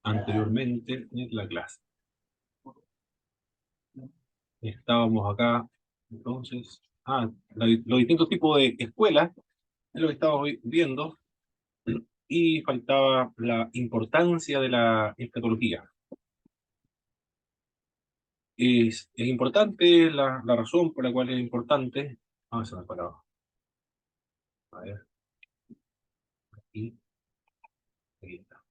anteriormente en la clase. Estábamos acá, entonces, los distintos tipos de escuelas, es lo que estábamos viendo, y faltaba la importancia de la escatología. Es importante la razón por la cual es importante. Ah, se me ha parado. A ver, aquí, aquí está.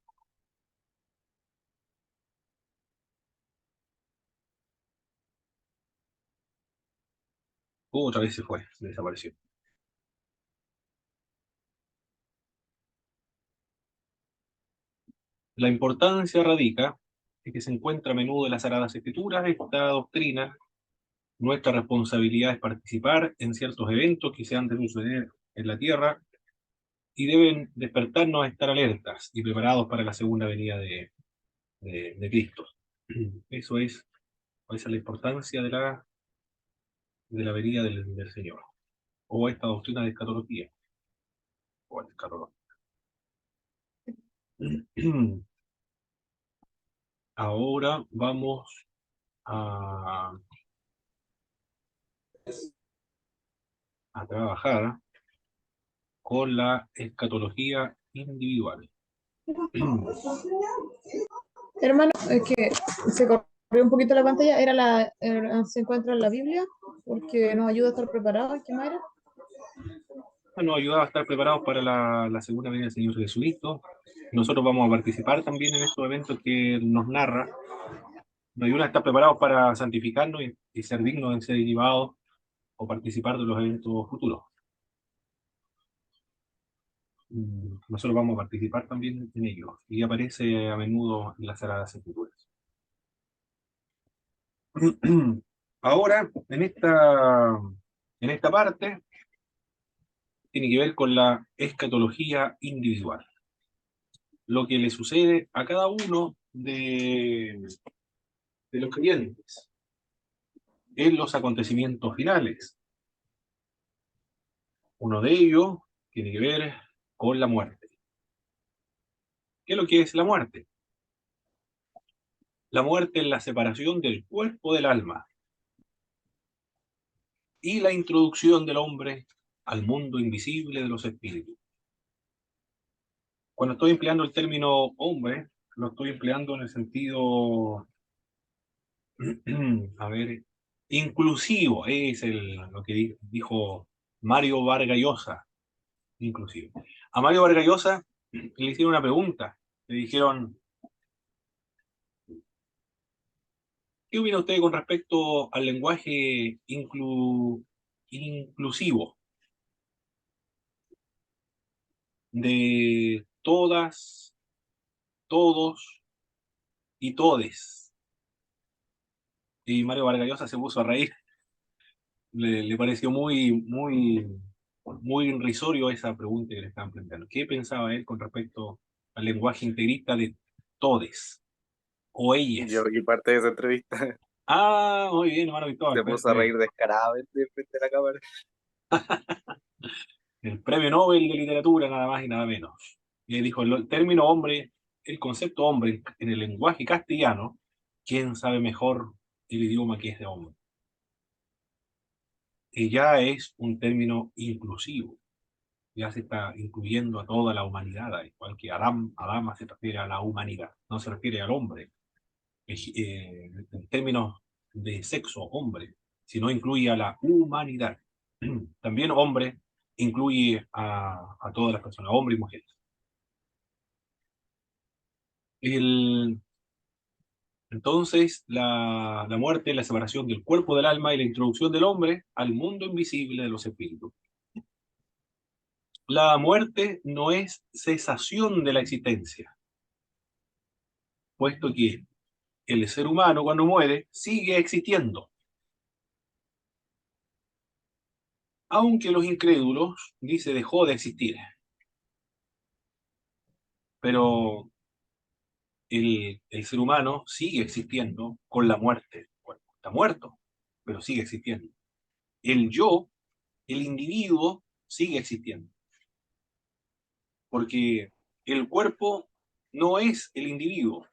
Otra vez se fue, desapareció. La importancia radica en que se encuentra a menudo en las Sagradas Escrituras esta doctrina. Nuestra responsabilidad es participar en ciertos eventos que se han de suceder en la tierra y deben despertarnos a estar alertas y preparados para la segunda venida de Cristo. Eso es, esa es la importancia de la venida del Señor, o esta doctrina de escatología, o el escatología. Ahora vamos a, a trabajar con la escatología individual. Hermano, es que se corrió un poquito la pantalla, se encuentra en la Biblia, porque nos ayuda a estar preparados. ¿Qué más era? Nos ayudaba a estar preparados para la segunda venida del Señor Jesucristo. Nosotros vamos a participar también en estos eventos que nos narra. Nos ayuda a estar preparados para santificarnos y ser dignos de ser llevados o participar de los eventos futuros. Nosotros vamos a participar también en ellos y aparece a menudo en las Sagradas Escrituras. Ahora, en esta parte, tiene que ver con la escatología individual, lo que le sucede a cada uno de los creyentes en los acontecimientos finales. Uno de ellos tiene que ver con la muerte. ¿Qué es lo que es la muerte? La muerte es la separación del cuerpo del alma y la introducción del hombre al mundo invisible de los espíritus. Cuando estoy empleando el término hombre, lo estoy empleando en el sentido, a ver, inclusivo, es lo que dijo Mario Vargas Llosa, inclusivo. A Mario Vargas Llosa le hicieron una pregunta, le dijeron, ¿qué opina usted con respecto al lenguaje inclusivo de todas, todos y todes? Y Mario Vargas Llosa se puso a reír, le pareció muy irrisorio esa pregunta que le estaban planteando. ¿Qué pensaba él con respecto al lenguaje integrista de todes o Yo ellas? vi parte de esa entrevista. Ah, muy bien, hermano Se Cristóbal. puso a reír descaradamente frente a la cámara. El premio Nobel de Literatura, nada más y nada menos. Y él dijo, el término hombre, el concepto hombre en el lenguaje castellano, ¿quién sabe mejor el idioma que es de hombre? Que ya es un término inclusivo, ya se está incluyendo a toda la humanidad, igual que Adama se refiere a la humanidad, no se refiere al hombre, en términos de sexo, hombre, sino incluye a la humanidad. También hombre incluye a todas las personas, hombres y mujeres. El, entonces, la muerte es la separación del cuerpo del alma y la introducción del hombre al mundo invisible de los espíritus. La muerte no es cesación de la existencia, puesto que el ser humano cuando muere sigue existiendo, aunque los incrédulos dice dejó de existir, pero el ser humano sigue existiendo con la muerte. Bueno, está muerto, pero sigue existiendo. El yo, el individuo, sigue existiendo, porque el cuerpo no es el individuo.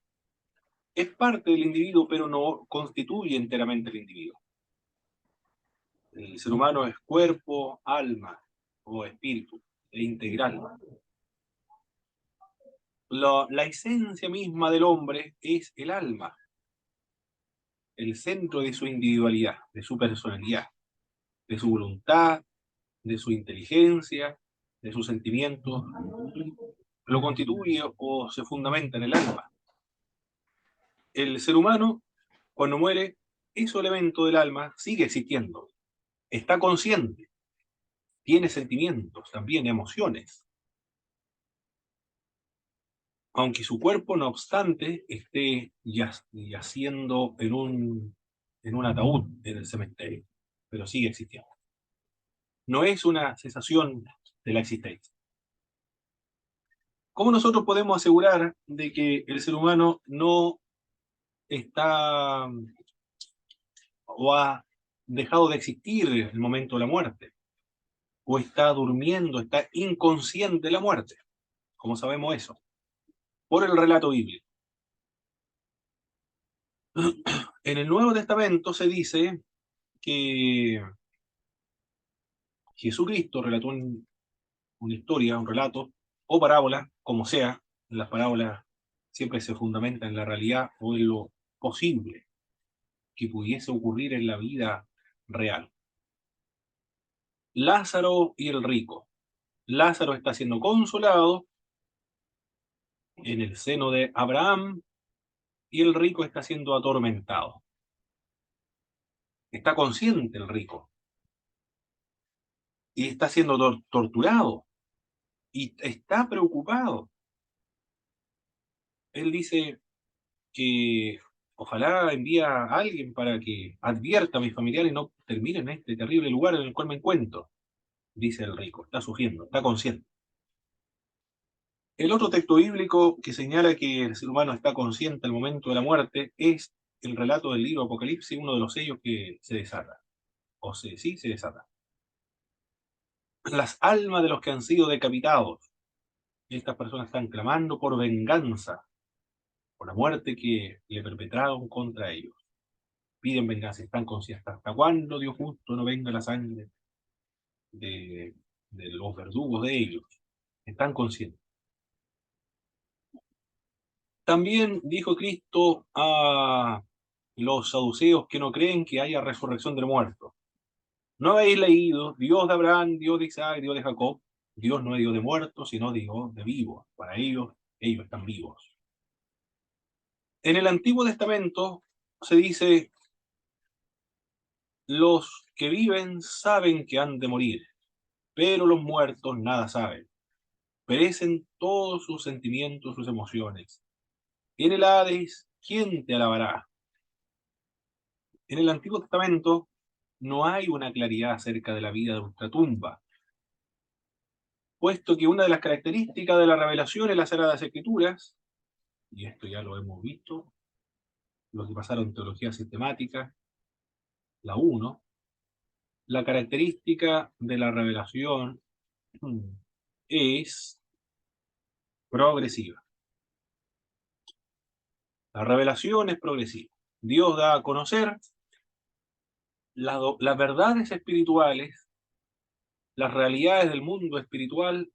Es parte del individuo, pero no constituye enteramente el individuo. El ser humano es cuerpo, alma o espíritu, e integral. La esencia misma del hombre es el alma, el centro de su individualidad, de su personalidad, de su voluntad, de su inteligencia, de sus sentimientos, lo constituye o se fundamenta en el alma. El ser humano, cuando muere, ese elemento del alma sigue existiendo, está consciente, tiene sentimientos, también emociones. Aunque su cuerpo, no obstante, esté yaciendo en un ataúd en el cementerio, pero sigue existiendo. No es una cesación de la existencia. ¿Cómo nosotros podemos asegurar de que el ser humano no está o ha dejado de existir en el momento de la muerte? ¿O está durmiendo, está inconsciente de la muerte? ¿Cómo sabemos eso? Por el relato bíblico. En el Nuevo Testamento se dice que Jesucristo relató una historia, un relato, o parábola, como sea. Las parábolas siempre se fundamentan en la realidad o en lo posible que pudiese ocurrir en la vida real. Lázaro y el rico. Lázaro está siendo consolado en el seno de Abraham y el rico está siendo atormentado. Está consciente el rico y está siendo torturado y está preocupado. Él dice que ojalá envía a alguien para que advierta a mis familiares y no terminen en este terrible lugar en el cual me encuentro, dice el rico. Está sufriendo, está consciente. El otro texto bíblico que señala que el ser humano está consciente al momento de la muerte es el relato del libro Apocalipsis, uno de los sellos que se desata. Sí, se desata. Las almas de los que han sido decapitados. Estas personas están clamando por venganza, por la muerte que le perpetraron contra ellos. Piden venganza, están conscientes. ¿Hasta cuándo, Dios justo, no venga la sangre de los verdugos de ellos? Están conscientes. También dijo Cristo a los saduceos que no creen que haya resurrección del muerto. ¿No habéis leído? Dios de Abraham, Dios de Isaac, Dios de Jacob. Dios no es Dios de muertos, sino Dios de vivos. Para ellos están vivos. En el Antiguo Testamento se dice: los que viven saben que han de morir, pero los muertos nada saben. Perecen todos sus sentimientos, sus emociones. En el Hades, ¿quién te alabará? En el Antiguo Testamento no hay una claridad acerca de la vida de nuestra tumba, puesto que una de las características de la revelación en las Sagradas Escrituras, y esto ya lo hemos visto, los que pasaron teología sistemática, la 1, la característica de la revelación es progresiva. La revelación es progresiva. Dios da a conocer las verdades espirituales, las realidades del mundo espiritual,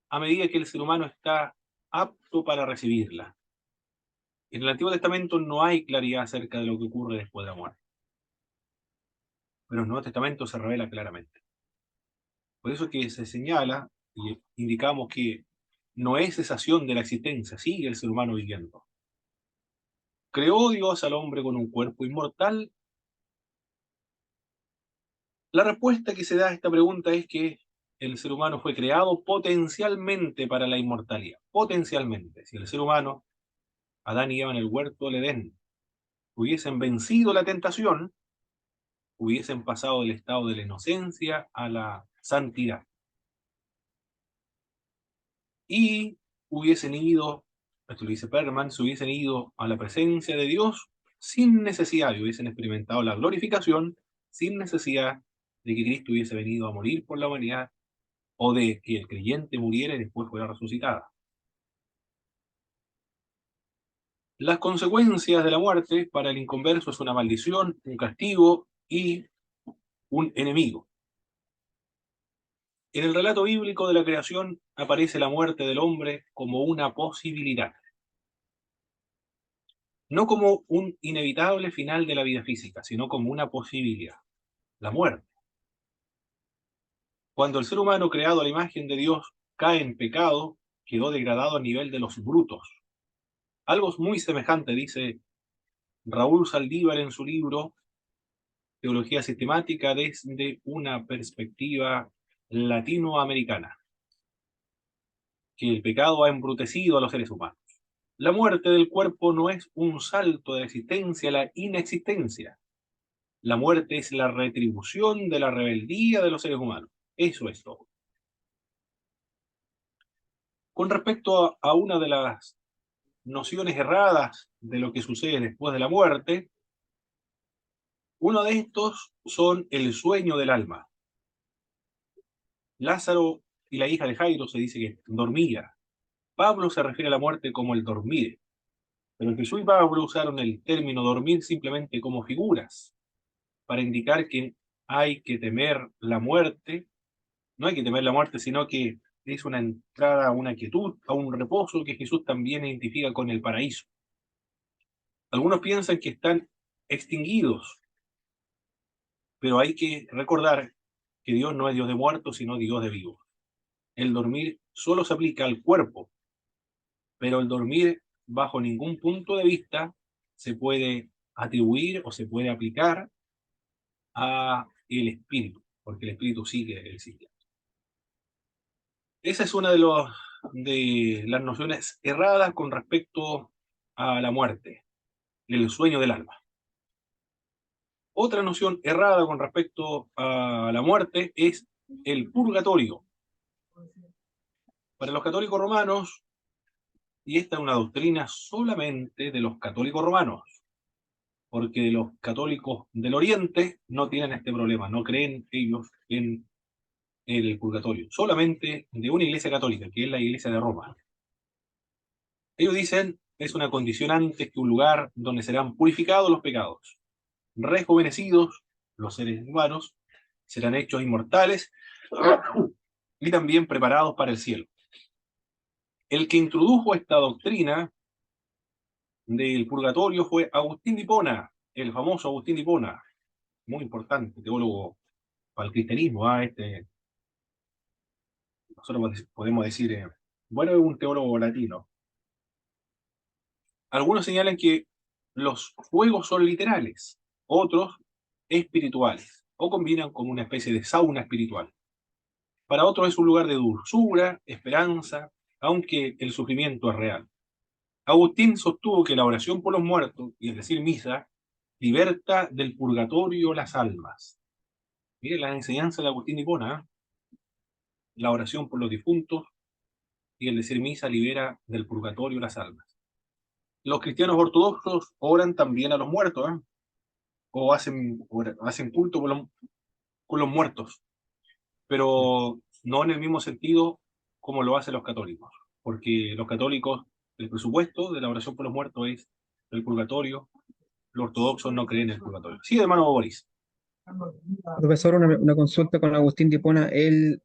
a medida que el ser humano está apto para recibirla. En el Antiguo Testamento no hay claridad acerca de lo que ocurre después de la muerte, pero en el Nuevo Testamento se revela claramente. Por eso es que se señala y indicamos que no es cesación de la existencia, sigue el ser humano viviendo. ¿Creó Dios al hombre con un cuerpo inmortal? La respuesta que se da a esta pregunta es que el ser humano fue creado potencialmente para la inmortalidad. Potencialmente. Si el ser humano, Adán y Eva en el huerto del Edén, hubiesen vencido la tentación, hubiesen pasado del estado de la inocencia a la santidad. Y hubiesen ido, esto lo dice Perman, se hubiesen ido a la presencia de Dios sin necesidad, y hubiesen experimentado la glorificación sin necesidad de que Cristo hubiese venido a morir por la humanidad o de que el creyente muriera y después fuera resucitada. Las consecuencias de la muerte para el inconverso es una maldición, un castigo y un enemigo. En el relato bíblico de la creación aparece la muerte del hombre como una posibilidad, no como un inevitable final de la vida física, sino como una posibilidad, la muerte. Cuando el ser humano creado a la imagen de Dios cae en pecado, quedó degradado a nivel de los brutos. Algo muy semejante dice Raúl Saldívar en su libro Teología Sistemática desde una perspectiva latinoamericana, que el pecado ha embrutecido a los seres humanos. La muerte del cuerpo no es un salto de la existencia a la inexistencia. La muerte es la retribución de la rebeldía de los seres humanos. Eso es todo. Con respecto a una de las nociones erradas de lo que sucede después de la muerte, uno de estos son el sueño del alma. Lázaro y la hija de Jairo se dice que dormía. Pablo se refiere a la muerte como el dormir, pero Jesús y Pablo usaron el término dormir simplemente como figuras para indicar que hay que temer la muerte. No hay que temer la muerte, sino que es una entrada a una quietud, a un reposo que Jesús también identifica con el paraíso. Algunos piensan que están extinguidos, pero hay que recordar que Dios no es Dios de muertos, sino Dios de vivos. El dormir solo se aplica al cuerpo, pero el dormir bajo ningún punto de vista se puede atribuir o se puede aplicar a el espíritu, porque el espíritu sigue existiendo. Esa es una de las nociones erradas con respecto a la muerte, el sueño del alma. Otra noción errada con respecto a la muerte es el purgatorio. Para los católicos romanos, y esta es una doctrina solamente de los católicos romanos, porque los católicos del Oriente no tienen este problema, no creen ellos en el purgatorio, solamente de una iglesia católica, que es la iglesia de Roma. Ellos dicen, es una condición antes que un lugar donde serán purificados los pecados, rejuvenecidos los seres humanos, serán hechos inmortales y también preparados para el cielo. El que introdujo esta doctrina del purgatorio fue Agustín de Hipona, el famoso Agustín de Hipona, muy importante teólogo para el cristianismo. Nosotros podemos decir, bueno, es un teólogo latino. Algunos señalan que los fuegos son literales, otros espirituales, o combinan como una especie de sauna espiritual. Para otros es un lugar de dulzura, esperanza, aunque el sufrimiento es real. Agustín sostuvo que la oración por los muertos y el decir misa liberta del purgatorio las almas. Miren la enseñanza de Agustín de Hipona, ¿eh? La oración por los difuntos y el decir misa libera del purgatorio las almas. Los cristianos ortodoxos oran también a los muertos, ¿eh? O hacen culto con los muertos, pero no en el mismo sentido como lo hacen los católicos, porque los católicos, el presupuesto de la oración por los muertos es el purgatorio, los ortodoxos no creen en el purgatorio. Sí, hermano Boris. Profesor, una consulta con Agustín de Hipona. ¿Él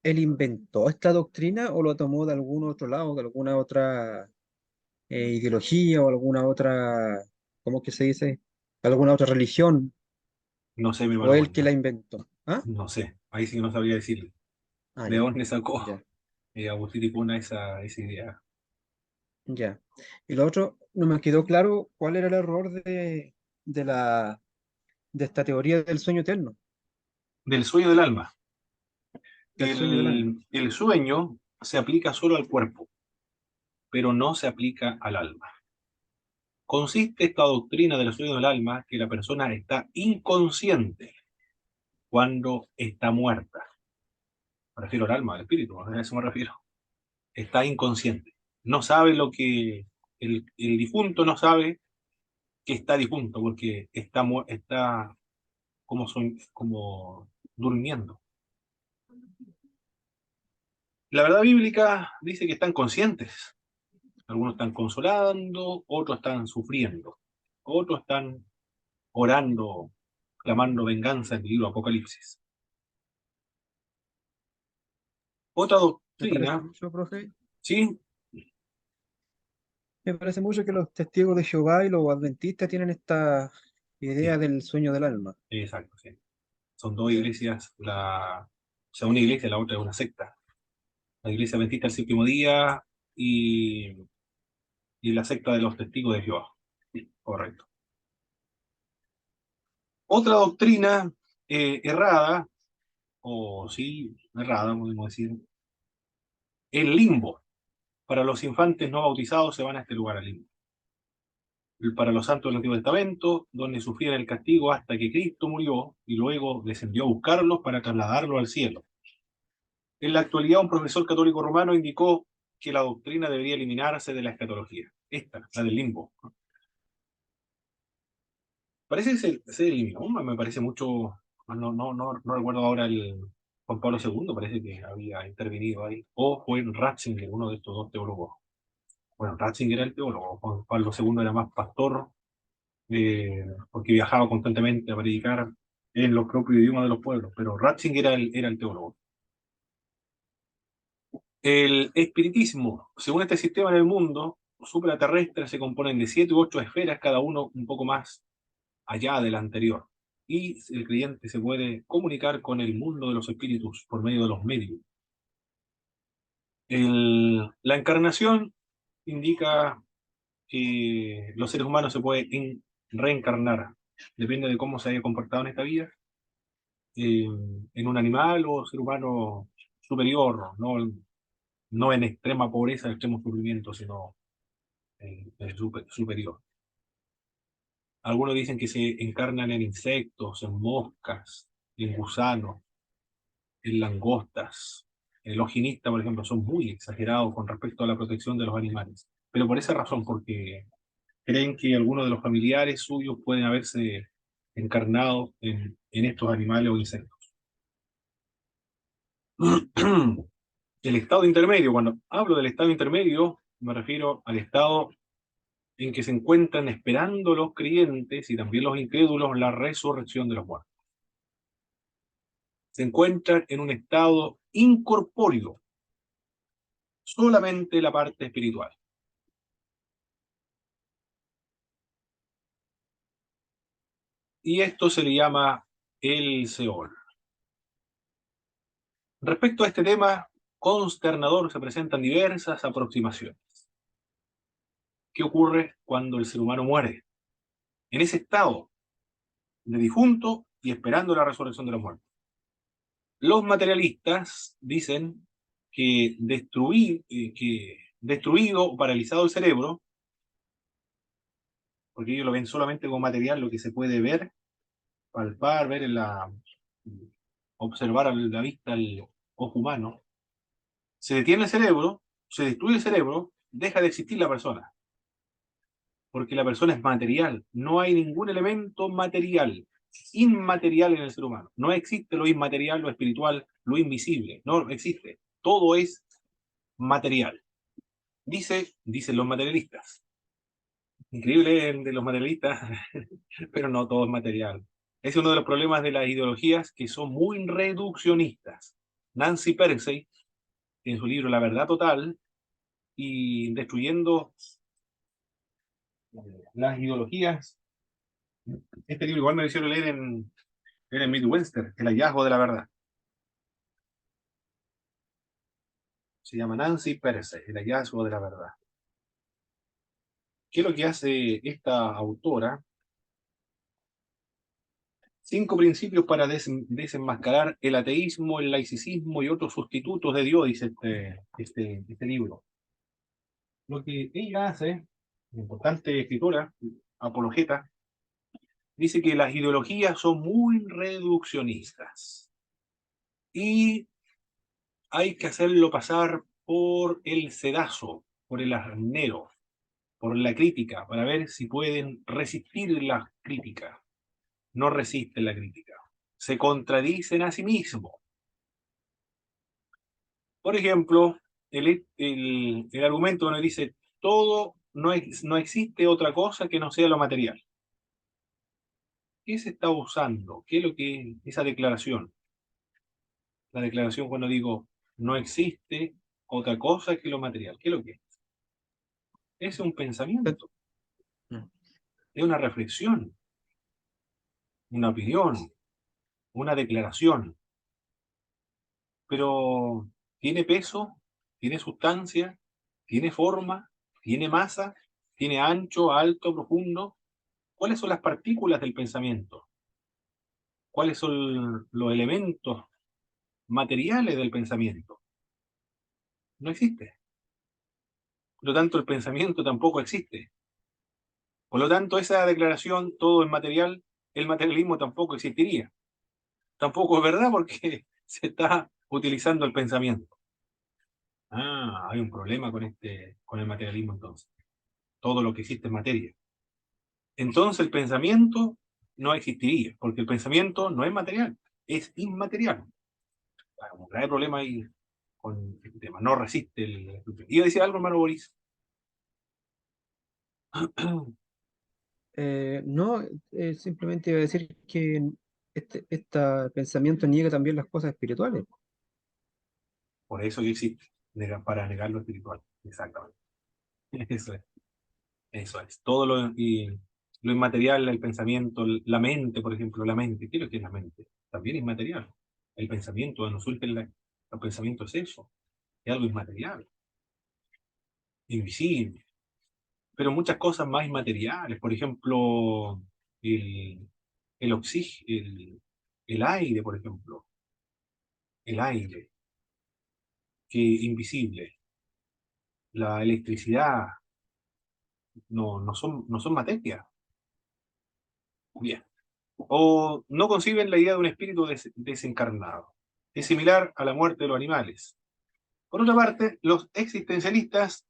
inventó esta doctrina o lo tomó de algún otro lado, de alguna otra ideología o alguna otra, ¿cómo que se dice? ¿Alguna otra religión? No sé, mi ¿O hermano él Boris, que la inventó? ¿Ah? no sé, ahí sí que no sabría decirle. Ah, ¿De ya, dónde sacó ya, Agustín Hipona esa idea? ya. Y lo otro, no me quedó claro cuál era el error de de esta teoría del sueño eterno, Del sueño del alma. del sueño del alma. El sueño se aplica solo al cuerpo, pero no se aplica al alma. Consiste esta doctrina del sueño del alma que la persona está inconsciente cuando está muerta. Me refiero al alma, al espíritu, a eso me refiero. Está inconsciente. No sabe lo que el difunto no sabe que está difunto, porque está como durmiendo. La verdad bíblica dice que están conscientes. Algunos están consolando, otros están sufriendo, otros están orando, clamando venganza en el libro Apocalipsis. Otra Me parece doctrina, mucho, profe, ¿sí? me parece mucho que los testigos de Jehová y los adventistas tienen esta idea Sí, del sueño del alma. exacto, sí. Son dos iglesias, o sea, una iglesia y la otra es una secta. La iglesia adventista del séptimo día y, y la secta de los testigos de Jehová. Sí, correcto. Otra doctrina errada, o sí, errada, podemos decir, el limbo. Para los infantes no bautizados se van a este lugar al limbo. Para los santos del Antiguo Testamento, donde sufrieron el castigo hasta que Cristo murió y luego descendió a buscarlos para trasladarlos al cielo. En la actualidad, un profesor católico romano indicó que la doctrina debería eliminarse de la escatología. Esta, la del limbo. Parece que se eliminó, me parece mucho, no recuerdo ahora el Juan Pablo II, parece que había intervenido ahí. O fue Ratzinger, uno de estos dos teólogos. Bueno, Ratzinger era el teólogo, Juan Pablo II era más pastor, porque viajaba constantemente a predicar en los propios idiomas de los pueblos, pero Ratzinger era el teólogo. El espiritismo, según este sistema en el mundo supraterrestre, se componen de 7 u 8 esferas, cada uno un poco más allá del anterior. Y el creyente se puede comunicar con el mundo de los espíritus por medio de los medios. La encarnación indica que los seres humanos se pueden reencarnar. Depende de cómo se haya comportado en esta vida, en un animal o ser humano superior, no en extrema pobreza, en extremo sufrimiento, sino superior. Algunos dicen que se encarnan en insectos, en moscas, en gusanos, en langostas. Los ginistas, por ejemplo, son muy exagerados con respecto a la protección de los animales. Pero por esa razón, porque creen que algunos de los familiares suyos pueden haberse encarnado en estos animales o insectos. El estado intermedio, cuando hablo del estado intermedio, me refiero al estado en que se encuentran esperando los creyentes y también los incrédulos la resurrección de los muertos. Se encuentran en un estado incorpóreo, solamente la parte espiritual. Y esto se le llama el Seol. Respecto a este tema consternador se presentan diversas aproximaciones. ¿Qué ocurre cuando el ser humano muere? En ese estado de difunto y esperando la resurrección de los muertos. Los materialistas dicen que destruido o paralizado el cerebro, porque ellos lo ven solamente como material, lo que se puede ver, palpar, ver observar a la vista al ojo humano, se detiene el cerebro, se destruye el cerebro, deja de existir la persona, porque la persona es material, no hay ningún elemento material, inmaterial en el ser humano, no existe lo inmaterial, lo espiritual, lo invisible, no existe, todo es material. Dicen los materialistas. Increíble el de los materialistas, pero no todo es material. Ese es uno de los problemas de las ideologías que son muy reduccionistas. Nancy Peirce, en su libro La Verdad Total, y destruyendo las ideologías, este libro igual me lo hicieron leer en el Midwestern, El hallazgo de la verdad. Se llama Nancy Peirce, El hallazgo de la verdad. ¿Qué es lo que hace esta autora? 5 principios para desenmascarar el ateísmo, el laicismo y otros sustitutos de Dios, dice este libro. Lo que ella hace, importante escritora, apologeta, dice que las ideologías son muy reduccionistas y hay que hacerlo pasar por el sedazo, por el arnero, por la crítica, para ver si pueden resistir la crítica. No resisten la crítica. Se contradicen a sí mismos. Por ejemplo, el argumento donde dice todo, no existe otra cosa que no sea lo material. ¿Qué se está usando? ¿Qué es lo que esa declaración? La declaración cuando digo no existe otra cosa que lo material. ¿Qué es lo que es? Es un pensamiento, Mm. es una reflexión, una opinión, una declaración. Pero ¿tiene peso? ¿Tiene sustancia? ¿Tiene forma? ¿Tiene masa? ¿Tiene ancho, alto, profundo? ¿Cuáles son las partículas del pensamiento? ¿Cuáles son los elementos materiales del pensamiento? No existe. Por lo tanto, el pensamiento tampoco existe. Por lo tanto, esa declaración, todo es material, el materialismo tampoco existiría. Tampoco es verdad porque se está utilizando el pensamiento. Ah, hay un problema con el materialismo entonces. Todo lo que existe es materia. Entonces el pensamiento no existiría, porque el pensamiento no es material, es inmaterial. Hay un grave problema ahí con el tema, no resiste el... ¿Iba a decir algo, hermano Boris? No, simplemente iba a decir que este pensamiento niega también las cosas espirituales. Por eso que existe, para negar lo espiritual. Exactamente. Eso es, eso es. Todo lo inmaterial, el pensamiento, la mente, por ejemplo, la mente. ¿Qué es lo que es la mente? También es material. El pensamiento, no surge el pensamiento es eso, es algo inmaterial, invisible. Pero muchas cosas más inmateriales, por ejemplo, el, el oxígeno, el aire, por ejemplo, el aire, que invisible, la electricidad, no son materia. Bien. O no conciben la idea de un espíritu desencarnado. Es similar a la muerte de los animales. Por otra parte, los existencialistas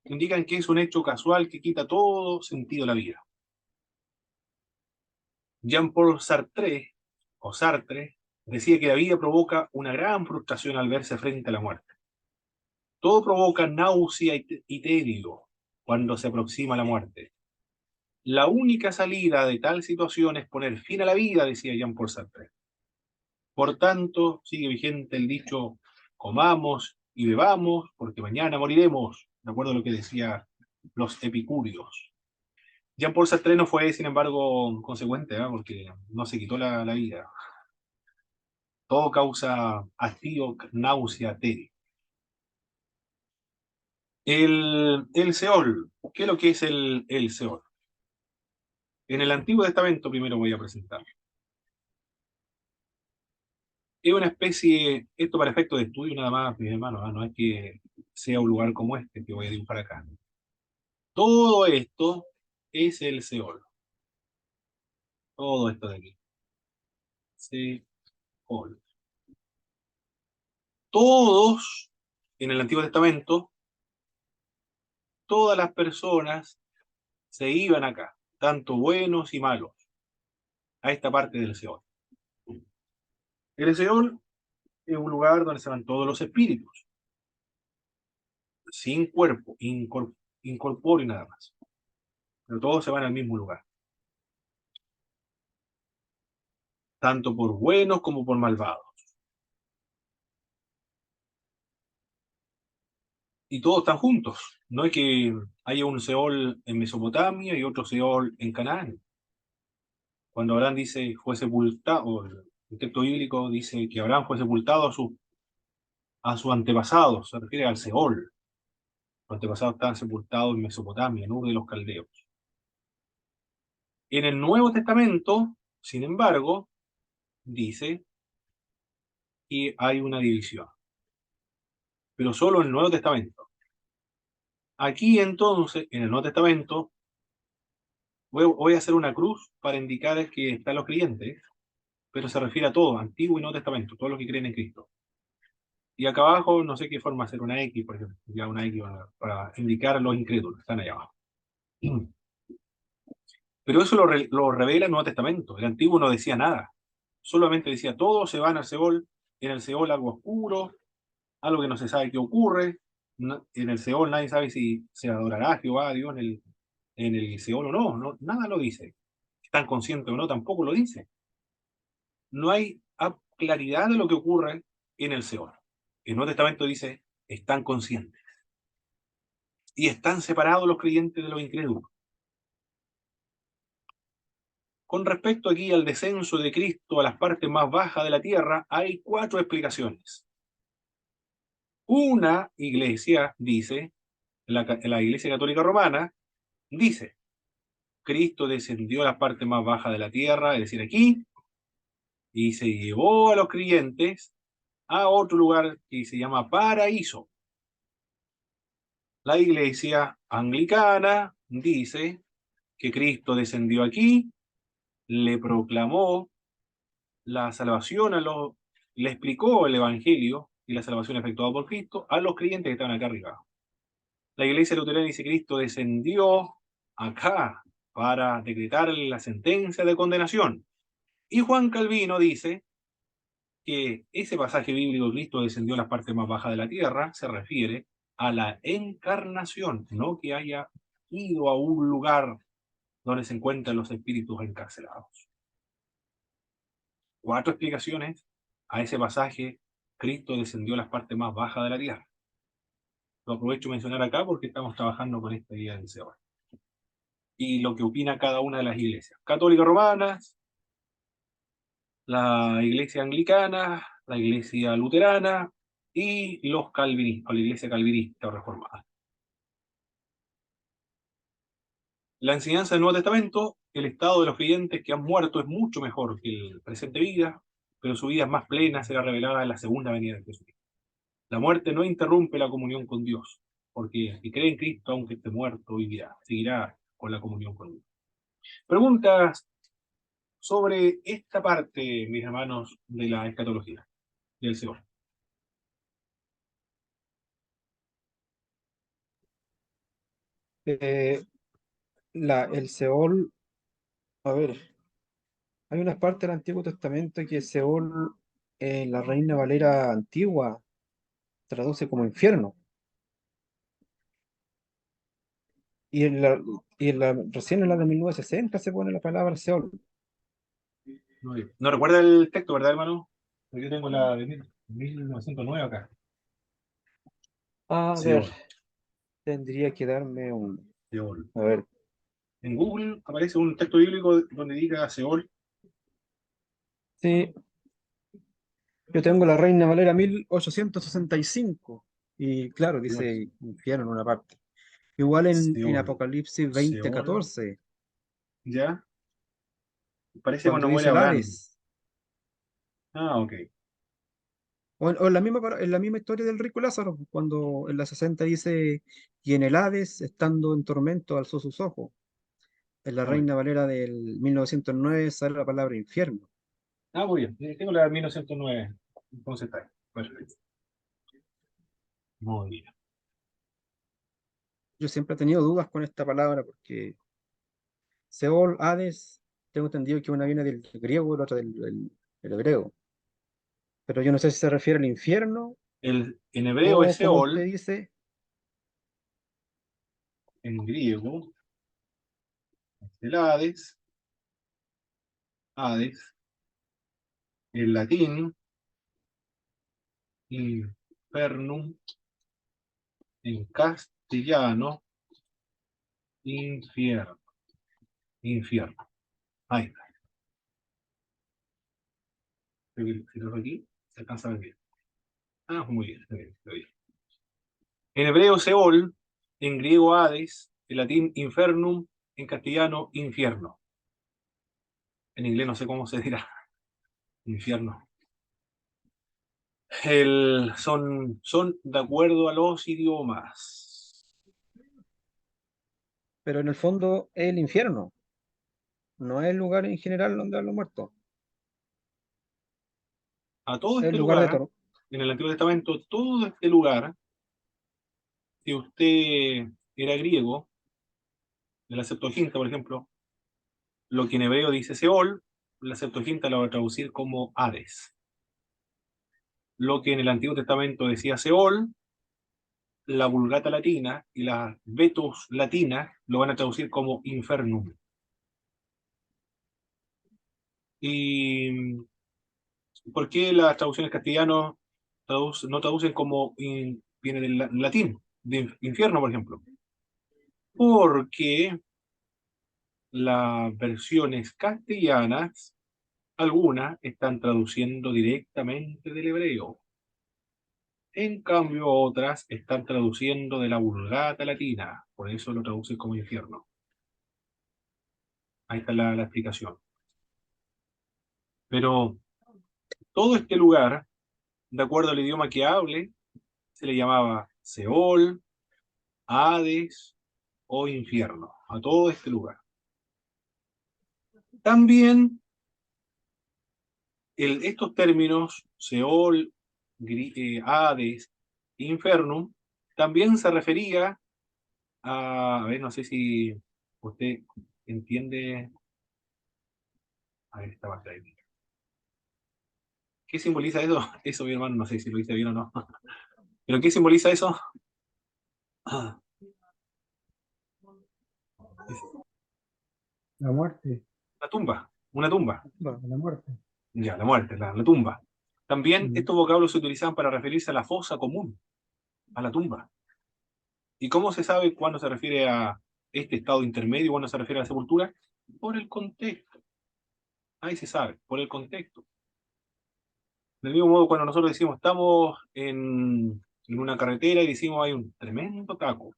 indican que es un hecho casual que quita todo sentido a la vida. Jean-Paul Sartre, o Sartre, decía que la vida provoca una gran frustración al verse frente a la muerte. Todo provoca náusea y tedio cuando se aproxima la muerte. La única salida de tal situación es poner fin a la vida, decía Jean-Paul Sartre. Por tanto, sigue vigente el dicho, comamos y bebamos, porque mañana moriremos, de acuerdo a lo que decían los epicúreos. Jean-Paul Sartre no fue, sin embargo, consecuente, ¿eh? Porque no se quitó la vida. Todo causa hastío, náusea, tedio. El Seol, ¿qué es lo que es el Seol? En el Antiguo Testamento primero voy a presentar. Es una especie, esto para efectos de estudio nada más, mis hermanos, ¿eh? No es que sea un lugar como este que voy a dibujar acá. Todo esto es el Seol. Todo esto de aquí. Seol. Todos, en el Antiguo Testamento, todas las personas se iban acá, tanto buenos y malos, a esta parte del Seol. El Seol es un lugar donde se van todos los espíritus, sin cuerpo, incorpóreo y nada más. Pero todos se van al mismo lugar, tanto por buenos como por malvados. Y todos están juntos. No es que haya un Seol en Mesopotamia y otro Seol en Canaán. Cuando Abraham dice fue sepultado, o el texto bíblico dice que Abraham fue sepultado a su antepasado, se refiere al Seol. Los antepasados estaban sepultados en Mesopotamia, en Ur de los Caldeos. En el Nuevo Testamento, sin embargo, dice que hay una división, pero solo en el Nuevo Testamento. Aquí entonces, en el Nuevo Testamento, voy a hacer una cruz para indicar que están los creyentes, pero se refiere a todo, Antiguo y Nuevo Testamento, todos los que creen en Cristo. Y acá abajo, no sé qué forma hacer una X, por ejemplo, ya una X para indicar a los incrédulos, están allá abajo. Pero eso lo revela el Nuevo Testamento. El Antiguo no decía nada, solamente decía todos se van al Seol, en el Seol algo oscuro, algo que no se sabe qué ocurre, En el Seol nadie sabe si se adorará a Jehová, a Dios, en el Seol o no, nada lo dice. Están conscientes o no, tampoco lo dice. No hay claridad de lo que ocurre en el Seol. El Nuevo Testamento dice, están conscientes. Y están separados los creyentes de los incrédulos. Con respecto aquí al descenso de Cristo a las partes más bajas de la tierra, hay 4 explicaciones. Una iglesia dice, la Iglesia Católica Romana, dice, Cristo descendió a las partes más bajas de la tierra, es decir, aquí, y se llevó a los creyentes a otro lugar que se llama paraíso. La Iglesia Anglicana dice que Cristo descendió aquí, le proclamó la salvación le explicó el Evangelio y la salvación efectuada por Cristo a los creyentes que estaban acá arriba. La Iglesia Luterana dice que Cristo descendió acá para decretar la sentencia de condenación. Y Juan Calvino dice que ese pasaje bíblico, Cristo descendió a las partes más bajas de la tierra, se refiere a la encarnación, no que haya ido a un lugar donde se encuentran los espíritus encarcelados. 4 explicaciones a ese pasaje, Cristo descendió a las partes más bajas de la tierra. Lo aprovecho de mencionar acá porque estamos trabajando con esta idea del Seol. Y lo que opina cada una de las iglesias. Católicas romanas, la iglesia anglicana, la iglesia luterana y los calvinistas, la iglesia calvinista o reformada. La enseñanza del Nuevo Testamento, el estado de los creyentes que han muerto es mucho mejor que el presente vida, pero su vida es más plena, será revelada en la segunda venida de Jesucristo. La muerte no interrumpe la comunión con Dios, porque el que cree en Cristo, aunque esté muerto, vivirá, seguirá con la comunión con Dios. Preguntas sobre esta parte, mis hermanos, de la escatología, del Seol. Eh, el Seol, a ver, hay unas partes del Antiguo Testamento que Seol, la Reina Valera antigua, traduce como infierno. Y recién en la de 1960 se pone la palabra Seol. No recuerda el texto, ¿verdad, hermano? Yo tengo la de 1909 acá. A ver, Seol, tendría que darme un. Seol. A ver, En Google aparece un texto bíblico donde diga Seol. sí, yo tengo la Reina Valera 1865. Y claro, Seol, dice infierno en una parte. Igual en Seol, Apocalipsis Seol, 20:14, ¿ya? Parece cuando cuando muere dice el Abraham. Hades. Ah, ok. O en la misma historia del rico Lázaro, cuando en la 60 dice, y en el Hades, estando en tormento, alzó sus ojos. En la Muy bien. Reina Valera del 1909 sale la palabra infierno. Ah, muy bien. Tengo la de 1909. Entonces está ahí. Perfecto. Muy bien. Yo siempre he tenido dudas con esta palabra porque Seol, Hades, tengo entendido que una viene del griego y la otra del hebreo. Pero yo no sé si se refiere al infierno En hebreo es o como usted Seol, dice, en griego es el Hades, Hades, en latín, infernum, en castellano, infierno, infierno. Ahí está. Si lo aquí, se alcanza a ver bien. Ah, muy bien, está bien, está bien. En hebreo Seol, en griego Hades, en latín infernum, en castellano infierno. En inglés no sé cómo se dirá, infierno. Son de acuerdo a los idiomas. pero en el fondo es el infierno, no es el lugar en general donde han los muertos. A todo Es el este lugar de lugar, tormento. en el Antiguo Testamento, todo este lugar, si usted era griego, en la Septuaginta, por ejemplo, lo que en hebreo dice Seol, la Septuaginta lo va a traducir como Hades. Lo que en el Antiguo Testamento decía Seol, la Vulgata latina y las Vetus latinas lo van a traducir como infernum. ¿Y por qué las traducciones castellanas no traducen como viene del latín, de infierno, por ejemplo? Porque las versiones castellanas, algunas están traduciendo directamente del hebreo. En cambio, otras están traduciendo de la Vulgata latina, por eso lo traducen como infierno. Ahí está la explicación. Pero todo este lugar, de acuerdo al idioma que hable, se le llamaba Seol, Hades o infierno, a todo este lugar. También estos términos, Seol, Hades, Infernum, también se refería a ver, no sé si usted entiende, a ver, esta parte ahí. ¿Qué simboliza eso? Eso, mi hermano, no sé si lo dice bien o no. ¿Pero qué simboliza eso? Ah, es La muerte, una tumba, una tumba. la muerte. Ya, la muerte, la tumba. También Mm. estos vocablos se utilizaban para referirse a la fosa común, a la tumba. ¿Y cómo se sabe cuándo se refiere a este estado intermedio y cuándo se refiere a la sepultura? Por el contexto. Ahí se sabe, por el contexto. Del mismo modo, cuando nosotros decimos estamos en una carretera y decimos hay un tremendo taco,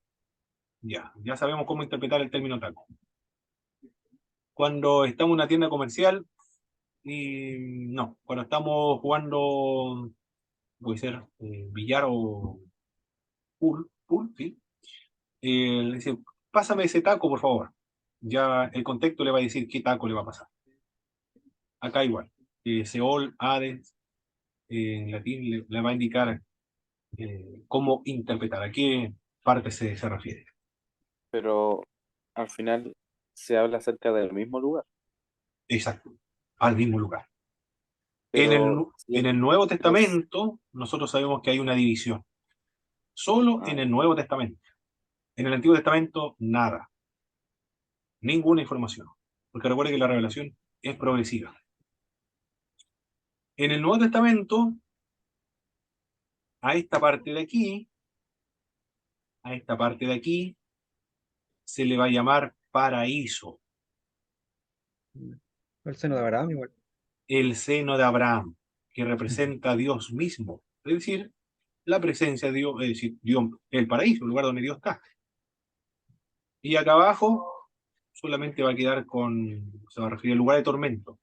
ya sabemos cómo interpretar el término taco. Cuando estamos en una tienda comercial, y no, cuando estamos jugando, puede ser billar o pool, sí. Le dice, pásame ese taco, por favor. Ya el contexto le va a decir qué taco le va a pasar. Acá igual. Seol, Hades, en latín le va a indicar cómo interpretar, a qué parte se refiere. Pero al final se habla acerca del mismo lugar. Exacto, al mismo lugar. En el, Pero si en es, el Nuevo pero s- Testamento, nosotros sabemos que hay una división. Solo ah, en ya. el Nuevo Testamento. En el Antiguo Testamento, nada. Ninguna información. Porque recuerde que la revelación es progresiva. En el Nuevo Testamento, a esta parte de aquí, a esta parte de aquí, se le va a llamar paraíso, El seno de Abraham igual. el seno de Abraham, que representa a Dios mismo. Es decir, la presencia de Dios, es decir, Dios, el paraíso, el lugar donde Dios está. Y acá abajo solamente va a quedar se va a referir al lugar de tormento,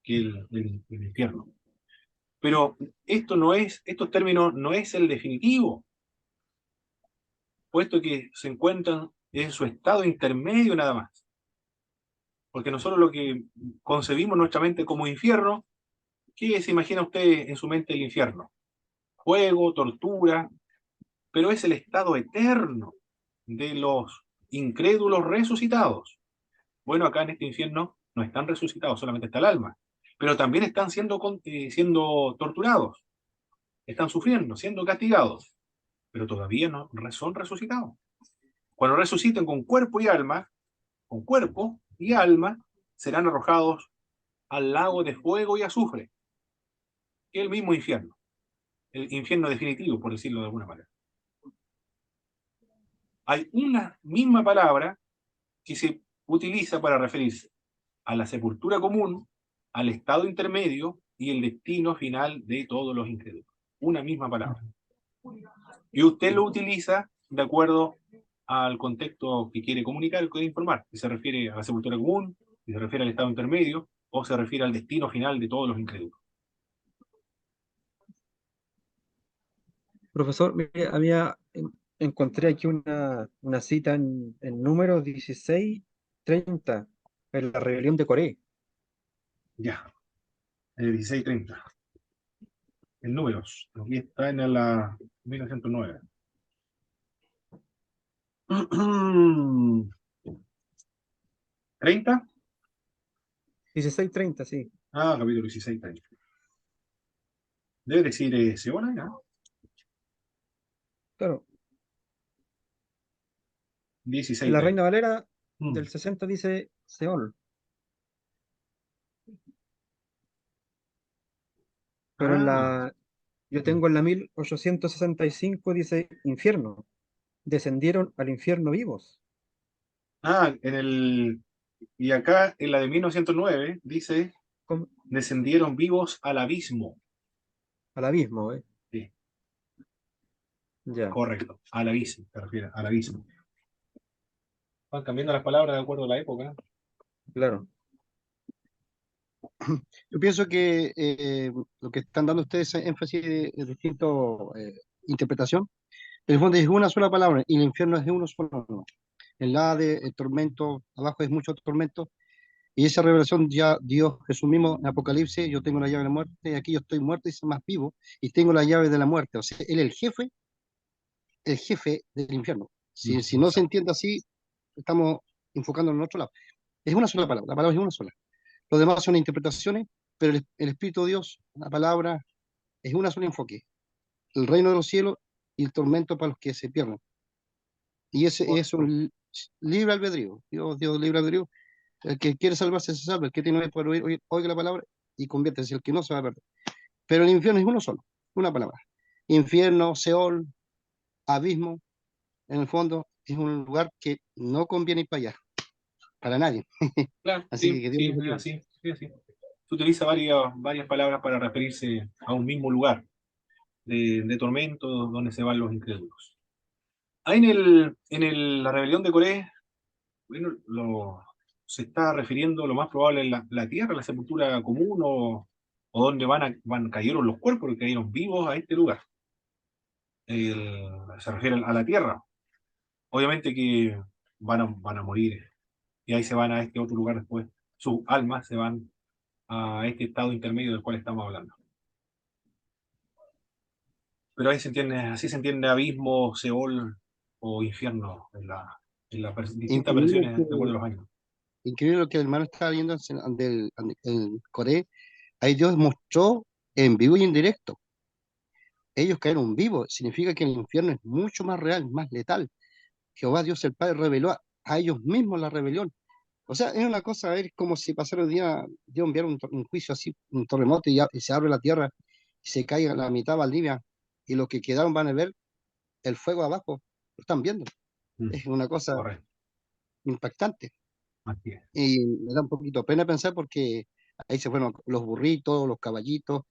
que es el infierno. Pero estos términos no es el definitivo, puesto que se encuentran en su estado intermedio nada más. Porque nosotros lo que concebimos en nuestra mente como infierno, ¿qué se imagina usted en su mente el infierno? Fuego, tortura, pero es el estado eterno de los incrédulos resucitados. Bueno, acá en este infierno no están resucitados, solamente está el alma, pero también están siendo torturados, están sufriendo, siendo castigados, pero todavía no son resucitados. Cuando resuciten con cuerpo y alma, con cuerpo y alma, serán arrojados al lago de fuego y azufre, que es el mismo infierno, el infierno definitivo, por decirlo de alguna manera. Hay una misma palabra que se utiliza para referirse a la sepultura común, al estado intermedio y el destino final de todos los incrédulos. Una misma palabra. Y usted lo utiliza de acuerdo al contexto que quiere comunicar, que quiere informar. Si se refiere a la sepultura común, si se refiere al estado intermedio, o se refiere al destino final de todos los incrédulos. Profesor, mire, encontré aquí una cita en número 1630, en la rebelión de Coré. Ya, el 1630. En números. Aquí está en la 1909. 30. 1630, sí. Ah, capítulo 16, 30. Debe decir Seona, ¿no? Claro. En 16. la Reina Valera Mm. del 60 dice Seol, pero en Ah, yo tengo en la 1865 dice infierno. Descendieron al infierno vivos. y acá en la de 1909 dice, Como- descendieron vivos al abismo. Al abismo, ¿eh? Sí, Ya, correcto, al abismo, se refiere, al abismo. Van cambiando las palabras de acuerdo a la época. claro. Yo pienso que lo que están dando ustedes es énfasis de distintas interpretación. En el fondo es una sola palabra y el infierno es de uno solo. ¿No? El lado de el tormento, abajo es mucho tormento. Y esa revelación ya Dios Jesús mismo en Apocalipsis, yo tengo la llave de la muerte, y aquí yo estoy muerto y soy más vivo, y tengo la llave de la muerte. O sea, Él es el jefe del infierno. Si no se Exacto. entiende así, estamos enfocando en otro lado. Es una sola palabra, la palabra es una sola. Los demás son interpretaciones, pero el Espíritu de Dios, la palabra, es una sola enfoque. El reino de los cielos y el tormento para los que se pierden. Y ese es un libre albedrío. Dios libre albedrío. El que quiere salvarse se salva. El que tiene oído para oír, oiga la palabra y conviértese. El que no se va a perder. Pero el infierno es uno solo, una palabra. Infierno, Seol, abismo, en el fondo, es un lugar que no conviene ir para allá, para nadie. Claro, Así sí, que Dios sí, nos es ayude. así, sí, así. Se utiliza varias palabras para referirse a un mismo lugar de tormento donde se van los incrédulos. Ahí la rebelión de Coré, bueno, se está refiriendo lo más probable en la tierra, la sepultura común, o donde cayeron los cuerpos que cayeron vivos a este lugar. Se refiere a la tierra. Obviamente que van a morir y ahí se van a este otro lugar después. Sus almas se van a este estado intermedio del cual estamos hablando. Pero ahí así se entiende abismo, Seol o infierno en las distintas Increíble versiones que, de acuerdo a los años. increíble lo que el hermano está viendo en Corea. Ahí Dios mostró en vivo y en directo. Ellos cayeron vivos. Significa que el infierno es mucho más real, más letal. Jehová Dios el Padre reveló a ellos mismos la rebelión. O sea, es una cosa, a ver, como si pasara el día, Dios enviara un juicio así, un terremoto y se abre la tierra y se caiga la mitad Valdivia y los que quedaron van a ver el fuego abajo, lo están viendo. Mm, Es una cosa correcto, impactante así es. y me da un poquito de pena pensar porque ahí se fueron los burritos, los caballitos,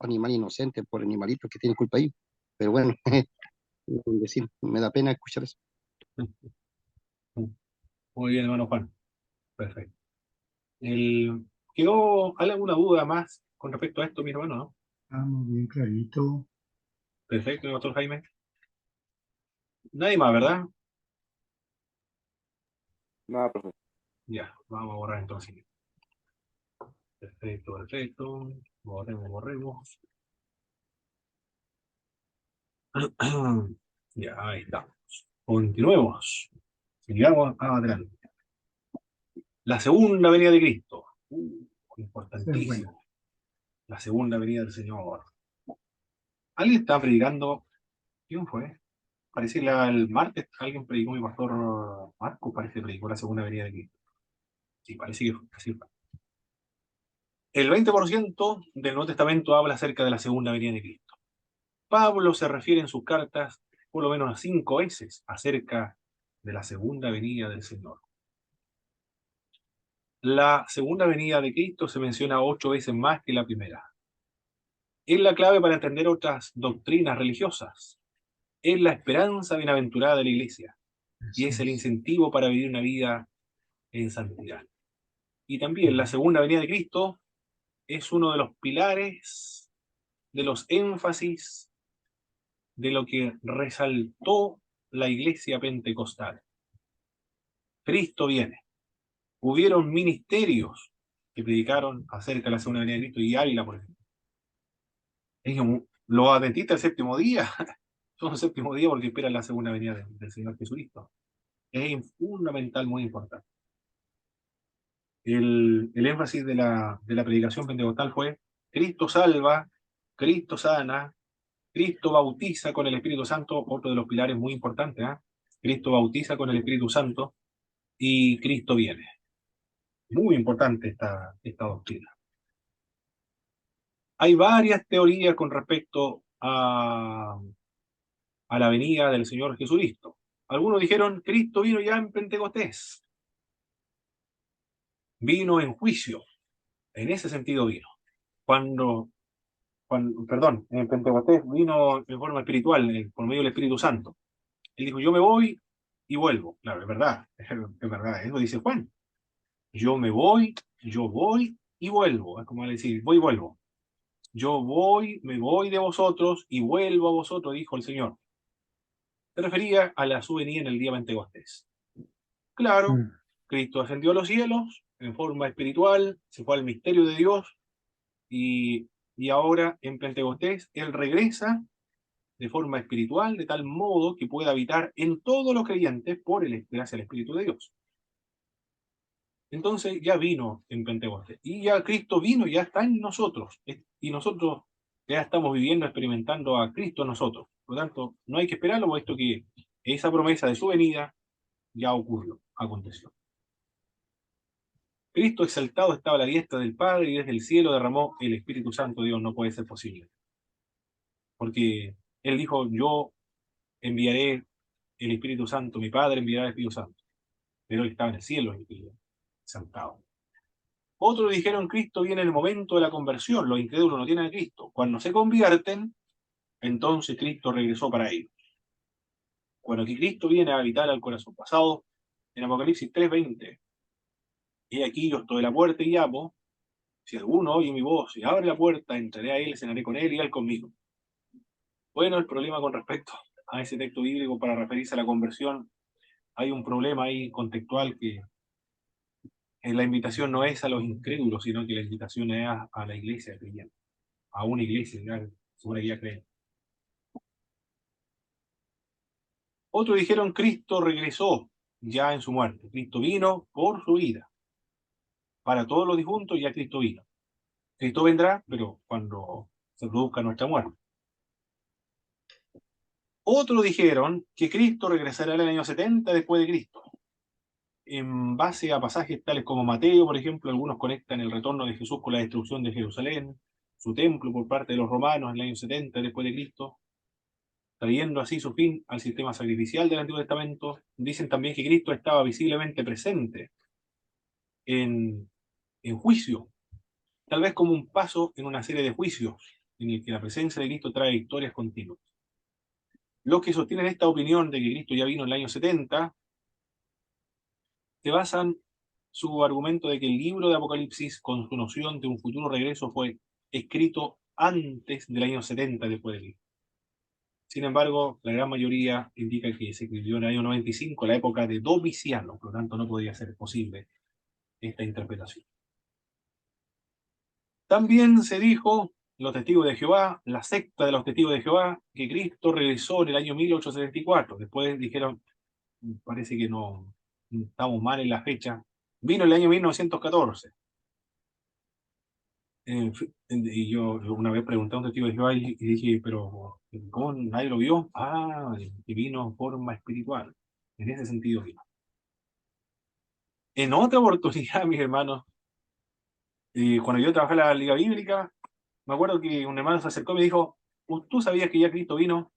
animales inocentes por animalitos que tienen culpa ahí. Pero bueno, decir, me da pena escuchar eso. Muy bien, hermano Juan. Perfecto. ¿Hay alguna duda más con respecto a esto, mi hermano? ¿No? Estamos bien clarito. Perfecto, doctor Jaime. Nadie más, ¿verdad? Nada, profe. Ya, vamos a borrar entonces. Perfecto, perfecto. Borremos. Ya, ahí estamos. Continuemos. Sigamos adelante. La segunda venida de Cristo. Importantísimo. La segunda venida del Señor. ¿Alguien está predicando? ¿Quién fue? Parece que el martes alguien predicó, mi pastor Marco, parece que predicó la segunda venida de Cristo. Sí, parece que así fue. El 20% del Nuevo Testamento habla acerca de la segunda venida de Cristo. Pablo se refiere en sus cartas por lo menos a 5 veces acerca de la segunda venida del Señor. La segunda venida de Cristo se menciona 8 veces más que la primera. Es la clave para entender otras doctrinas religiosas. Es la esperanza bienaventurada de la Iglesia y es el incentivo para vivir una vida en santidad. Y también la segunda venida de Cristo es uno de los pilares, de los énfasis de lo que resaltó la Iglesia pentecostal. Cristo viene. Hubieron ministerios que predicaron acerca de la segunda venida de Cristo y Ávila, por ejemplo. Los adventistas del séptimo día son el séptimo día porque esperan la segunda venida del Señor Jesucristo. Es fundamental, muy importante. El énfasis de la predicación pentecostal fue: Cristo salva, Cristo sana, Cristo bautiza con el Espíritu Santo, otro de los pilares muy importantes. Cristo bautiza con el Espíritu Santo y Cristo viene. Muy importante esta doctrina. Hay varias teorías con respecto a la venida del Señor Jesucristo. Algunos dijeron, Cristo vino ya en Pentecostés. Vino en juicio. En ese sentido vino. Perdón, en Pentecostés vino en forma espiritual, por medio del Espíritu Santo. Él dijo, yo me voy y vuelvo. Claro, es verdad, es verdad, eso dice Juan. Yo me voy y vuelvo. Es como decir, voy y vuelvo. Yo voy, me voy de vosotros y vuelvo a vosotros, dijo el Señor. Se refería a su venida en el día Pentecostés. Claro, Mm. Cristo ascendió a los cielos en forma espiritual, se fue al misterio de Dios y ahora en Pentecostés Él regresa de forma espiritual, de tal modo que pueda habitar en todos los creyentes por gracias al Espíritu de Dios. Entonces ya vino en Pentecostés. Y ya Cristo vino, ya está en nosotros. Y nosotros ya estamos viviendo, experimentando a Cristo en nosotros. Por lo tanto, no hay que esperarlo, puesto que esa promesa de su venida ya ocurrió, aconteció. Cristo exaltado estaba a la diestra del Padre y desde el cielo derramó el Espíritu Santo. Dios, no puede ser posible. Porque Él dijo, yo enviaré el Espíritu Santo, mi Padre enviará el Espíritu Santo. Pero Él estaba en el cielo, exaltado. Otros dijeron, Cristo viene en el momento de la conversión, los incrédulos no tienen a Cristo. Cuando se convierten, entonces Cristo regresó para ellos. Cuando que Cristo viene a habitar al corazón pasado, en Apocalipsis 3:20, he aquí yo estoy a la puerta y llamo, si alguno oye mi voz y abre la puerta, entraré a él, cenaré con él y él conmigo. Bueno, el problema con respecto a ese texto bíblico para referirse a la conversión, hay un problema ahí contextual que la invitación no es a los incrédulos, sino que la invitación es a la iglesia creyente, a una iglesia, según ella cree. Otros dijeron, Cristo regresó ya en su muerte. Cristo vino por su vida. Para todos los difuntos ya Cristo vino. Cristo vendrá, pero cuando se produzca nuestra muerte. Otros dijeron que Cristo regresará en el año 70 después de Cristo. En base a pasajes tales como Mateo, por ejemplo, algunos conectan el retorno de Jesús con la destrucción de Jerusalén, su templo por parte de los romanos en el año 70 después de Cristo, trayendo así su fin al sistema sacrificial del Antiguo Testamento. Dicen también que Cristo estaba visiblemente presente en juicio, tal vez como un paso en una serie de juicios en el que la presencia de Cristo trae victorias continuas. Los que sostienen esta opinión de que Cristo ya vino en el año 70 se basan su argumento de que el libro de Apocalipsis, con su noción de un futuro regreso, fue escrito antes del año 70 después de Cristo. Sin embargo, la gran mayoría indica que se escribió en el año 95, la época de Domiciano, por lo tanto no podría ser posible esta interpretación. También se dijo, los testigos de Jehová, la secta de los testigos de Jehová, que Cristo regresó en el año 1874. Después dijeron, parece que no estamos mal en la fecha, vino el año 1914. Y yo una vez pregunté a un testigo de Jehová y dije, pero ¿cómo nadie lo vio? Ah, que vino en forma espiritual. En ese sentido vino. En otra oportunidad, mis hermanos, cuando yo trabajé en la Liga Bíblica, me acuerdo que un hermano se acercó y me dijo, ¿tú sabías que ya Cristo vino?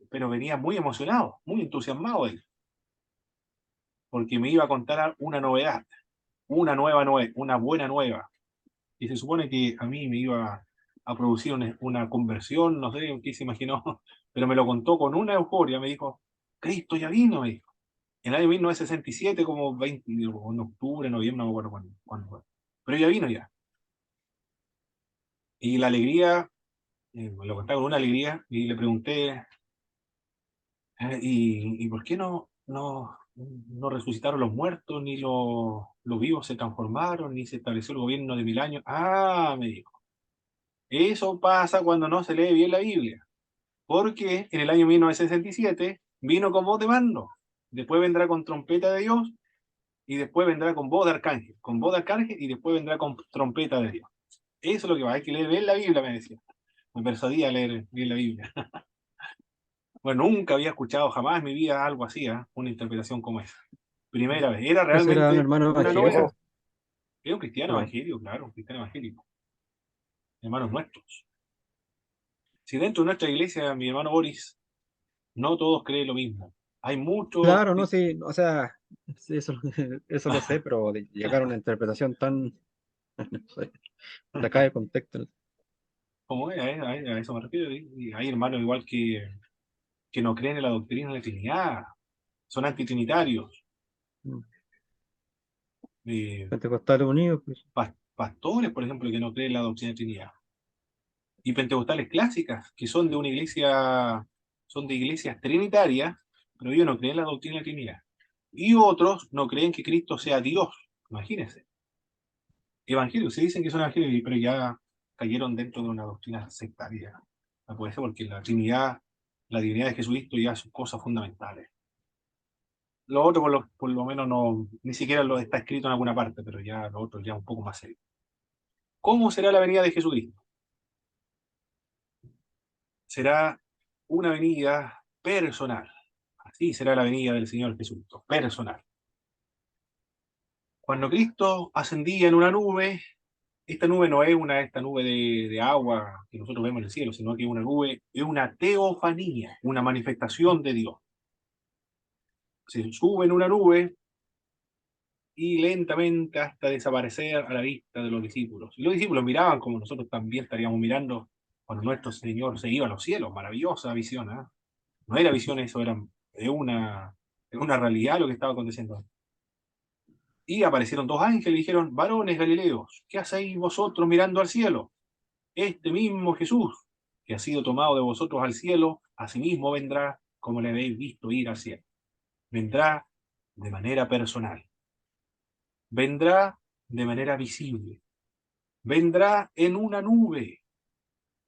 Pero venía muy emocionado, muy entusiasmado él, porque me iba a contar una novedad, una buena nueva. Y se supone que a mí me iba a producir una conversión, no sé qué se imaginó, pero me lo contó con una euforia, me dijo, Cristo ya vino, me dijo. En el año 1967, como 20, en octubre, noviembre, no me acuerdo cuándo fue. Pero ya vino ya. Y la alegría, me lo contaba con una alegría, y le pregunté, ¿y por qué no resucitaron los muertos, ni los vivos se transformaron, ni se estableció el gobierno de 1000 años? Ah, me dijo. Eso pasa cuando no se lee bien la Biblia, porque en el año 1967 vino con voz de mando, después vendrá con trompeta de Dios, y después vendrá con voz de arcángel, y después vendrá con trompeta de Dios. Eso es lo que va, hay que leer bien la Biblia, me decía. Me persuadía a leer bien la Biblia. Bueno, nunca había escuchado jamás en mi vida algo así, una interpretación como esa. Primera vez. Era Ese era un realmente hermano una evangélico. novedad. Era un cristiano Claro. evangélico, claro, un cristiano evangélico. Hermanos nuestros. Si dentro de nuestra iglesia, mi hermano Boris, no todos creen lo mismo. Hay muchos. Claro, no, sí, o sea, sí, eso, eso lo sé, pero de llegar a una interpretación tan no sé, sacada de contexto. Como es, a eso me refiero. Y hay hermanos igual que no creen en la doctrina de la Trinidad. Son antitrinitarios. Mm. Eh, Pentecostales unidos, pues. Pastores, por ejemplo, que no creen en la doctrina de la Trinidad. Y pentecostales clásicas, que son de una iglesia, son de iglesias trinitarias, pero ellos no creen en la doctrina de la Trinidad. Y otros no creen que Cristo sea Dios. Imagínense. Evangelios, se dicen que son evangelios, pero ya cayeron dentro de una doctrina sectaria. No puede ser porque la Trinidad, la divinidad de Jesucristo ya son cosas fundamentales. Lo otro, por lo menos, no, ni siquiera lo está escrito en alguna parte, pero ya lo otro ya un poco más serio. ¿Cómo será la venida de Jesucristo? Será una venida personal. Así será la venida del Señor Jesucristo, personal. Cuando Cristo ascendía en una nube, esta nube no es esta nube de agua que nosotros vemos en el cielo, sino que es una nube, es una teofanía, una manifestación de Dios. Se sube en una nube y lentamente hasta desaparecer a la vista de los discípulos. Y los discípulos miraban como nosotros también estaríamos mirando cuando nuestro Señor se iba a los cielos. Maravillosa visión, ¿eh? No era visión eso, era de una realidad lo que estaba aconteciendo. Y aparecieron dos ángeles y dijeron, varones Galileos, ¿qué hacéis vosotros mirando al cielo? Este mismo Jesús, que ha sido tomado de vosotros al cielo, asimismo vendrá como le habéis visto ir al cielo. Vendrá de manera personal. Vendrá de manera visible. Vendrá en una nube.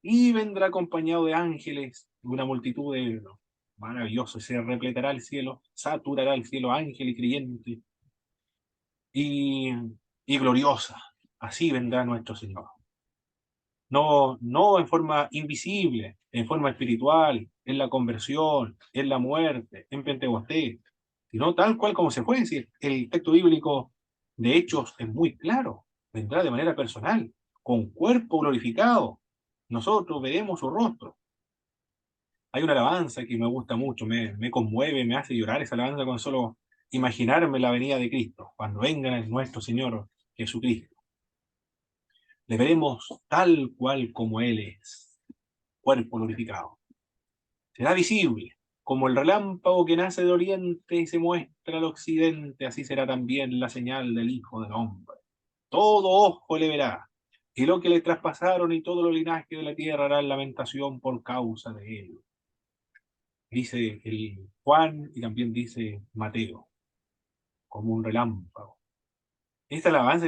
Y vendrá acompañado de ángeles, de una multitud de maravillosos. Se repletará el cielo, saturará el cielo, ángel y creyente. Y, y gloriosa. Así vendrá nuestro Señor. No, no en forma invisible, en forma espiritual, en la conversión, en la muerte, en Pentecostés, sino tal cual como se puede decir. El texto bíblico de Hechos es muy claro, vendrá de manera personal, con cuerpo glorificado. Nosotros veremos su rostro. Hay una alabanza que me gusta mucho, me conmueve, me hace llorar esa alabanza con solo imaginarme la venida de Cristo, cuando venga nuestro Señor Jesucristo. Le veremos tal cual como Él es, cuerpo glorificado. Será visible, como el relámpago que nace de oriente y se muestra al occidente, así será también la señal del Hijo del Hombre. Todo ojo le verá, y lo que le traspasaron y todo los linajes de la tierra harán lamentación por causa de él. Dice el Juan y también dice Mateo, como un relámpago. Esta alabanza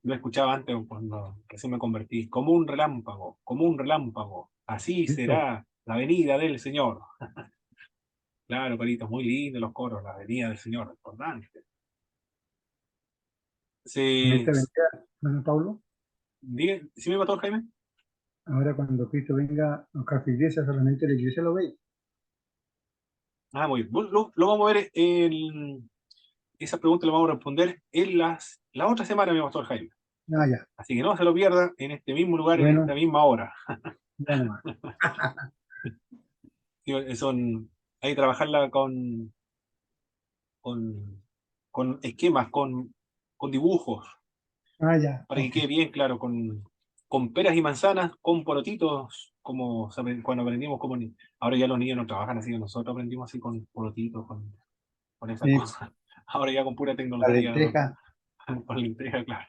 lo escuchaba antes cuando recién me convertí, como un relámpago. Así Listo. será la venida del Señor. Claro, Carito, muy lindo los coros, la venida del Señor, importante. En Se, esta venida, hermano Pablo, ¿Sí me mató Jaime? ahora cuando Cristo venga a nuestra iglesia, solamente la iglesia lo ve. Ah, muy bien. Lo vamos a ver esa pregunta la vamos a responder en la otra semana, mi pastor Jaime. Ah, ya. Así que no se lo pierda en este mismo lugar, en esta Bueno, misma hora. ya nomás. Hay que trabajarla con, con esquemas, con dibujos, Ah, ya. para que Ok. quede bien claro, con peras y manzanas, con porotitos, cuando aprendimos como ahora ya los niños no trabajan así, nosotros aprendimos así con porotitos, con esas Sí, cosas. Ahora ya con pura la tecnología, ¿no? lenteja. Con lenteja, claro.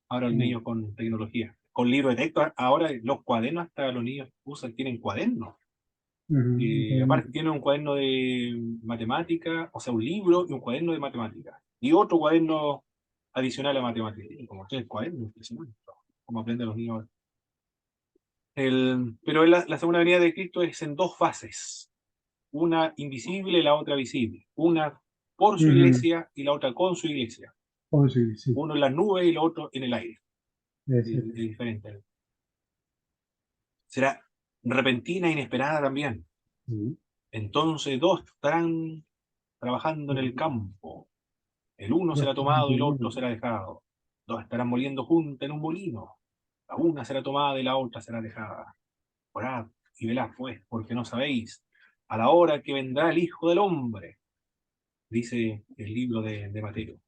Ahora los Mm, niños con tecnología. Con libro de texto, ahora los cuadernos, hasta los niños tienen cuadernos. ujú, Aparte tienen un cuaderno de matemática, o sea, un libro y un cuaderno de matemática. Y otro cuaderno adicional a matemática. Y como tres cuadernos, impresionante. Como aprenden los niños. Pero la segunda venida de Cristo es en dos fases. Una invisible y la otra visible. Una por su ujú. iglesia y la otra con su iglesia. Oh, sí, sí. Uno en las nubes y el otro en el aire. Debe Es, ser. es diferente. Será repentina e inesperada también. Sí. Entonces dos estarán trabajando en el campo. El uno será tomado y el otro será dejado. Dos estarán moliendo juntos en un molino. La una será tomada y la otra será dejada. Orad y velad pues, porque no sabéis a la hora que vendrá el Hijo del Hombre, dice el libro de Mateo.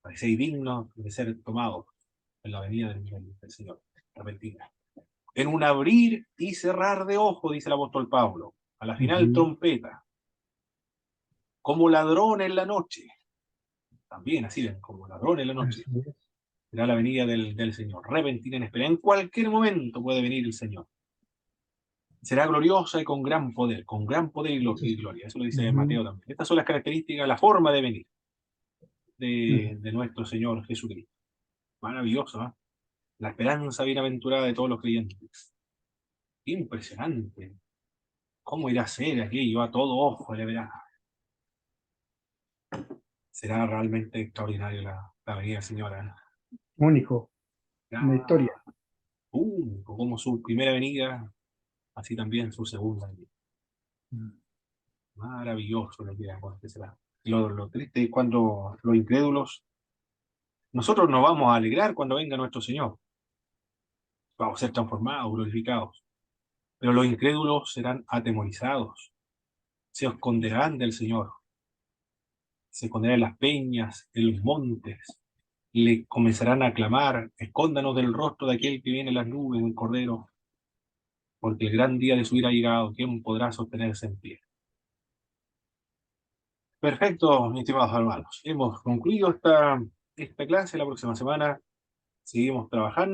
Parecéis dignos de ser tomados en la venida del Señor, repentina. En un abrir y cerrar de ojos, dice el apóstol Pablo. A la final trompeta. Como ladrón en la noche. También así ven, como ladrón en la noche. Así es. Será la venida del Señor. Repentina en espera. En cualquier momento puede venir el Señor. Será gloriosa y con gran poder y gloria. Eso lo dice Mateo también. Estas son las características, la forma de venir de nuestro Señor Jesucristo. Maravilloso, ¿eh? La esperanza bienaventurada de todos los creyentes. Impresionante. ¿Cómo irá a ser aquello? A todo ojo le verá. Será realmente extraordinario la venida del Señor, ¿eh? Único, una historia. Como su primera venida, así también su segunda venida. Maravilloso lo que acontecerá. Lo triste es cuando los incrédulos, nosotros nos vamos a alegrar cuando venga nuestro Señor. Vamos a ser transformados, glorificados. Pero los incrédulos serán atemorizados, se esconderán del Señor, se esconderán en las peñas, en los montes, le comenzarán a clamar, escóndanos del rostro de aquel que viene en las nubes, del Cordero, porque el gran día de su ira ha llegado, ¿quién podrá sostenerse en pie? Perfecto, mis estimados hermanos. Hemos concluido esta clase. La próxima semana seguimos trabajando.